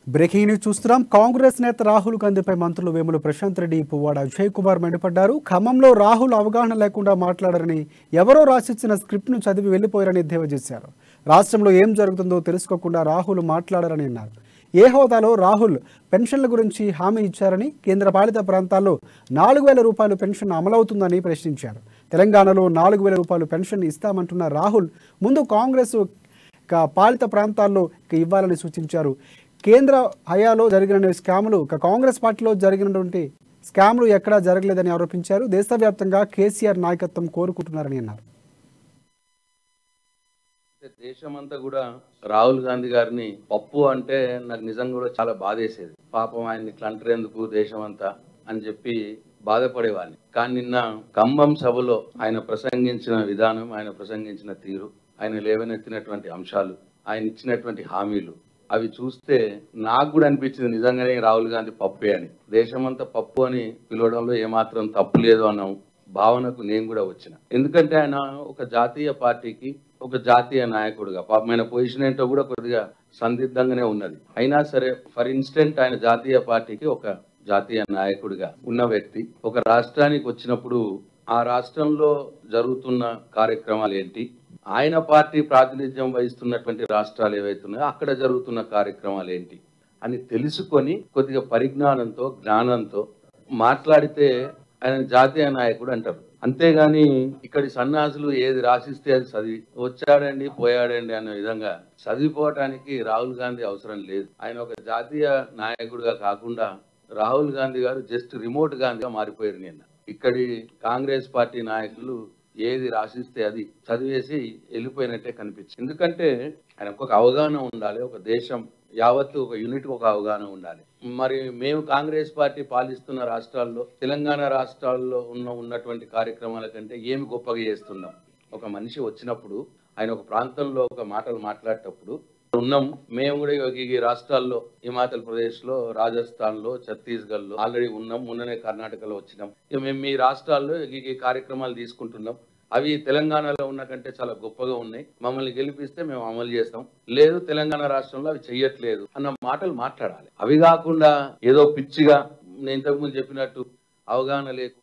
Breaking news చూస్తున్నాం. కాంగ్రెస్ నేత రాహుల్ గాంధీపై మంత్రులు వేముల ప్రశాంత్ రెడ్డి, పువ్వాడ అజయ్ కుమార్ మండిపడ్డారు. ఖమ్మంలో రాహుల్ అవగాహన లేకుండా మాట్లాడారని, ఎవరో రాసిచ్చిన స్క్రిప్ట్ను చదివి వెళ్లిపోయారని ఎద్దేవా చేశారు. రాష్ట్రంలో ఏం జరుగుతుందో తెలుసుకోకుండా రాహుల్ మాట్లాడారని అన్నారు. ఏ హోదాలో రాహుల్ పెన్షన్ల గురించి హామీ ఇచ్చారని, కేంద్ర పాలిత ప్రాంతాల్లో 4,000 రూపాయలు పెన్షన్ అమలవుతుందని ప్రశ్నించారు. తెలంగాణలో 4,000 రూపాయలు పెన్షన్ ఇస్తామంటున్న రాహుల్ ముందు కాంగ్రెస్ పాలిత ప్రాంతాల్లో ఇవ్వాలని సూచించారు. కేంద్ర హయాలో జరిగిన స్కాములు, కాంగ్రెస్ పార్టీలో జరిగినటువంటి స్కాములు ఎక్కడా జరగలేదని ఆరోపించారు. దేశవ్యాప్తంగా కేసీఆర్ నాయకత్వం కోరుకుంటున్నారని అన్నారు. దేశమంతా కూడా రాహుల్ గాంధీ గారిని పప్పు అంటే నాకు నిజంగా కూడా చాలా బాధేసేది. పాపం ఆయన్ని క్లంటరేందుకు దేశమంతా అని చెప్పి బాధపడేవాడిని. కానీ నిన్న ఖమ్మం సభలో ఆయన ప్రసంగించిన విధానం, ఆయన ప్రసంగించిన తీరు, ఆయన లేవనెత్తినటువంటి అంశాలు, ఆయన ఇచ్చినటువంటి హామీలు అవి చూస్తే నాకు కూడా అనిపించింది నిజంగానే రాహుల్ గాంధీ పప్పే అని. దేశమంతా పప్పు అని పిలవడంలో ఏమాత్రం తప్పు లేదు అన్న భావనకు నేను కూడా వచ్చిన. ఎందుకంటే ఆయన ఒక జాతీయ పార్టీకి ఒక జాతీయ నాయకుడిగా, పాపం ఆయన పొజిషన్ ఏంటో కూడా కొద్దిగా సందిగ్ధంగానే ఉన్నది. అయినా సరే, ఫర్ ఇన్స్టెంట్ ఆయన జాతీయ పార్టీకి ఒక జాతీయ నాయకుడిగా ఉన్న వ్యక్తి ఒక రాష్ట్రానికి వచ్చినప్పుడు ఆ రాష్ట్రంలో జరుగుతున్న కార్యక్రమాలు ఏంటి, ఆయన పార్టీ ప్రాతినిధ్యం వహిస్తున్నటువంటి రాష్ట్రాలు ఏవైతున్నాయో అక్కడ జరుగుతున్న కార్యక్రమాలు ఏంటి అని తెలుసుకొని కొద్దిగా పరిజ్ఞానంతో, జ్ఞానంతో మాట్లాడితే ఆయన జాతీయ నాయకుడు అంటారు. అంతేగాని ఇక్కడి సన్నాసులు ఏది రాసిస్తే అది చదివి వచ్చాడండి పోయాడండి అనే విధంగా చదివిపోవటానికి రాహుల్ గాంధీ అవసరం లేదు. ఆయన ఒక జాతీయ నాయకుడిగా కాకుండా రాహుల్ గాంధీ గారు జస్ట్ రిమోట్ గాంధీగా మారిపోయారు. నిన్న ఇక్కడి కాంగ్రెస్ పార్టీ నాయకులు ఏది రాసిస్తే అది చదివేసి వెళ్ళిపోయినట్టే కనిపించింది. ఎందుకంటే ఆయనకు ఒక అవగాహన ఉండాలి, ఒక దేశం యావత్తు ఒక యూనిట్ ఒక అవగాహన ఉండాలి. మరి మేము కాంగ్రెస్ పార్టీ పాలిస్తున్న రాష్ట్రాల్లో, తెలంగాణ రాష్ట్రాల్లో ఉన్నటువంటి కార్యక్రమాల కంటే ఏమి గొప్పగా చేస్తున్నాం. ఒక మనిషి వచ్చినప్పుడు ఆయన ఒక ప్రాంతంలో ఒక మాటలు మాట్లాడేటప్పుడు ఉన్నాం. మేము కూడా ఈ రాష్ట్రాల్లో హిమాచల్ ప్రదేశ్ లో, రాజస్థాన్ లో, ఛత్తీస్గఢ్ లో ఆల్రెడీ ఉన్నాం. మొన్ననే కర్ణాటకలో వచ్చినాం. మేము మీ రాష్ట్రాల్లో ఈ కార్యక్రమాలు తీసుకుంటున్నాం. అవి తెలంగాణలో ఉన్న కంటే చాలా గొప్పగా ఉన్నాయి. మమ్మల్ని గెలిపిస్తే మేము అమలు చేస్తాం, లేదు తెలంగాణ రాష్ట్రంలో అవి చెయ్యట్లేదు అన్న మాటలు మాట్లాడాలి. అవి కాకుండా ఏదో పిచ్చిగా నేను ఇంతకుముందు చెప్పినట్టు అవగాహన లేకు